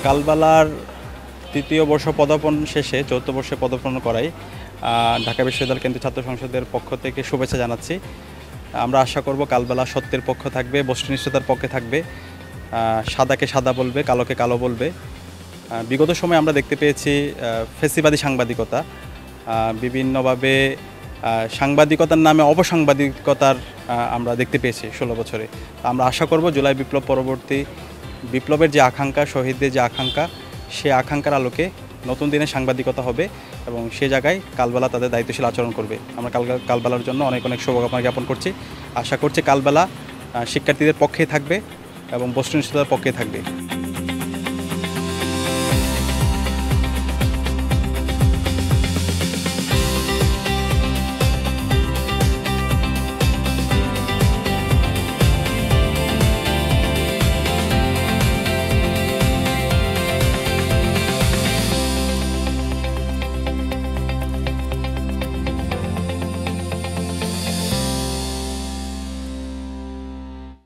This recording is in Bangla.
কালবালার তৃতীয় বর্ষ পদার্পণ শেষে চতুর্থ বর্ষে পদার্পণ করাই ঢাকা বিশ্ববিদ্যালয় কেন্দ্রীয় ছাত্র সংসদের পক্ষ থেকে শুভেচ্ছা জানাচ্ছি। আমরা আশা করব কালবালা সত্যের পক্ষ থাকবে, বস্তুনিষ্ঠতার পক্ষে থাকবে, সাদাকে সাদা বলবে, কালোকে কালো বলবে। বিগত সময়ে আমরা দেখতে পেয়েছি ফেসিবাদী সাংবাদিকতা, বিভিন্নভাবে সাংবাদিকতার নামে অপসাংবাদিকতার আমরা দেখতে পেয়েছি 16 বছরে। আমরা আশা করব জুলাই বিপ্লব পরবর্তী বিপ্লবের যে আকাঙ্ক্ষা, শহীদদের যে আকাঙ্ক্ষা, সে আকাঙ্ক্ষার আলোকে নতুন দিনে সাংবাদিকতা হবে এবং সে জায়গায় কালবেলা তাদের দায়িত্বশীল আচরণ করবে। আমরা কালবেলার জন্য অনেক অনেক শুভকামনা জ্ঞাপন করছি। আশা করছি কালবেলা শিক্ষার্থীদের পক্ষেই থাকবে এবং বস্তুনিষ্ঠতার পক্ষেই থাকবে।